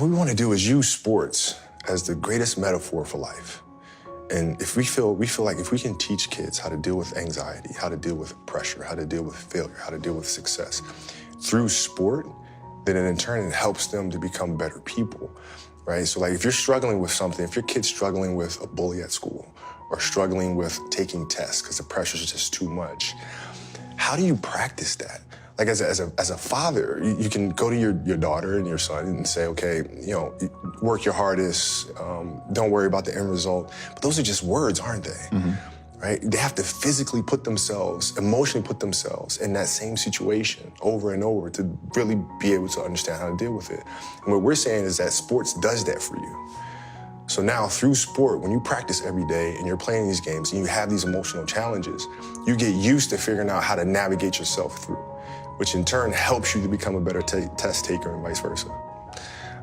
what we want to do is use sports as the greatest metaphor for life. And if we feel like if we can teach kids how to deal with anxiety, how to deal with pressure, how to deal with failure, how to deal with success through sport, then in turn it helps them to become better people, right? So like if you're struggling with something, if your kid's struggling with a bully at school or struggling with taking tests because the pressure's just too much, how do you practice that? Like as a father, you can go to your daughter and your son and say, okay, you know, work your hardest, don't worry about the end result. But those are just words, aren't they? Mm-hmm. Right? They have to physically put themselves, emotionally put themselves in that same situation over and over to really be able to understand how to deal with it. And what we're saying is that sports does that for you. So now through sport, when you practice every day and you're playing these games and you have these emotional challenges, you get used to figuring out how to navigate yourself through, which in turn helps you to become a better test taker and vice versa.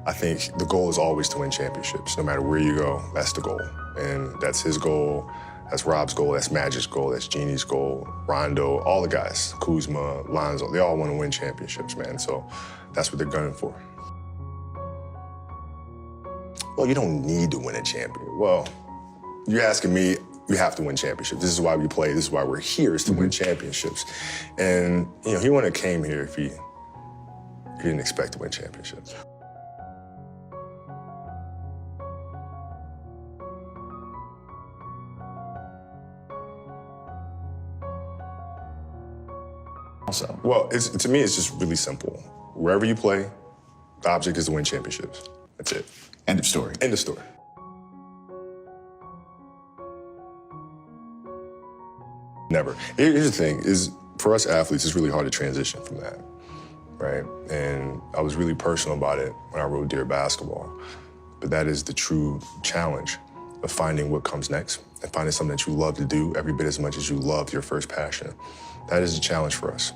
I think the goal is always to win championships. No matter where you go, that's the goal. And that's his goal, that's Rob's goal, that's Magic's goal, that's Jeannie's goal, Rondo, all the guys, Kuzma, Lonzo, they all want to win championships, man. So that's what they're gunning for. Well, you don't need to win a champion. Well, you're asking me, you have to win championships. This is why we play, this is why we're here, is to win championships. And, you know, he wouldn't have came here if he didn't expect to win championships. Also, well, to me, it's just really simple. Wherever you play, the object is to win championships. That's it. End of story. End of story. Never. Here's the thing, is for us athletes, it's really hard to transition from that, right? And I was really personal about it when I wrote Dear Basketball. But that is the true challenge of finding what comes next and finding something that you love to do every bit as much as you loved your first passion. That is a challenge for us.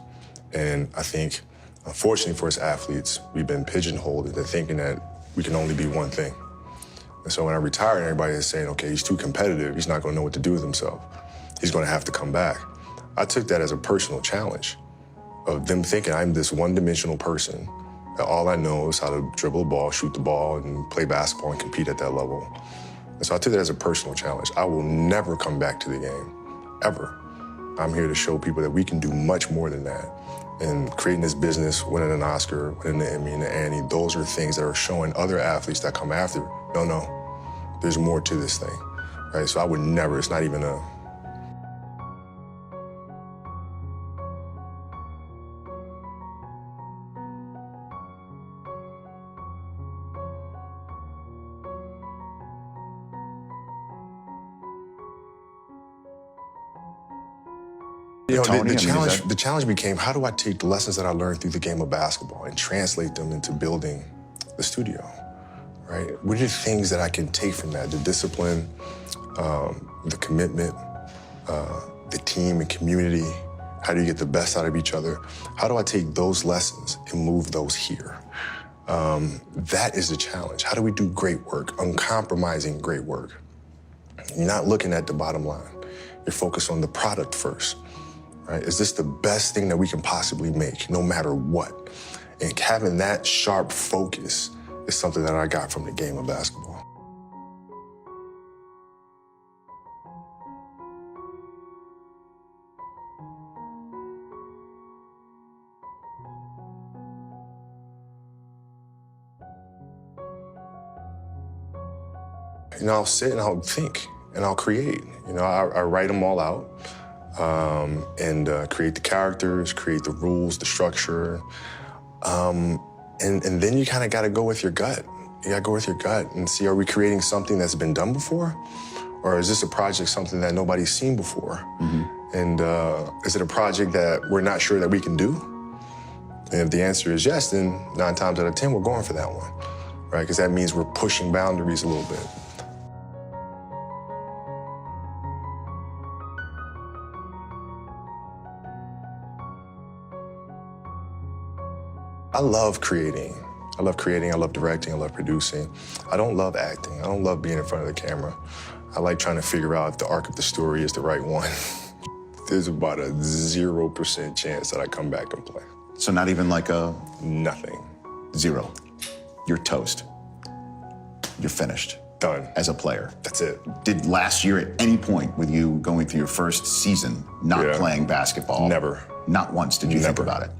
And I think, unfortunately for us athletes, we've been pigeonholed into thinking that we can only be one thing. And so when I retired, everybody is saying, okay, he's too competitive, he's not gonna know what to do with himself. He's gonna have to come back. I took that as a personal challenge of them thinking I'm this one-dimensional person, that all I know is how to dribble a ball, shoot the ball, and play basketball and compete at that level. And so I took that as a personal challenge. I will never come back to the game, ever. I'm here to show people that we can do much more than that. And creating this business, winning an Oscar, winning the Emmy and the Annie, those are things that are showing other athletes that come after, no, there's more to this thing, right? So I would never, it's not even a, you know, the challenge became, how do I take the lessons that I learned through the game of basketball and translate them into building the studio, right? What are the things that I can take from that? The discipline, the commitment, the team and community. How do you get the best out of each other? How do I take those lessons and move those here? That is the challenge. How do we do great work, uncompromising great work? You're not looking at the bottom line. You're focused on the product first. Right? Is this the best thing that we can possibly make, no matter what? And having that sharp focus is something that I got from the game of basketball. You know, I'll sit and I'll think and I'll create. You know, I write them all out. And create the characters, create the rules, the structure. And then you kind of got to go with your gut. You got to go with your gut and see, are we creating something that's been done before? Or is this a project something that nobody's seen before? Mm-hmm. And is it a project that we're not sure that we can do? And if the answer is yes, then 9 times out of 10, we're going for that one, right? Because that means we're pushing boundaries a little bit. I love creating. I love directing, I love producing. I don't love acting. I don't love being in front of the camera. I like trying to figure out if the arc of the story is the right one. There's about a 0% chance that I come back and play. So not even like a... Nothing. 0. You're toast. you're finished. Done. As a player. That's it. Did last year at any point with you going through your first season not playing basketball? Never. Not once did you think Never. about it?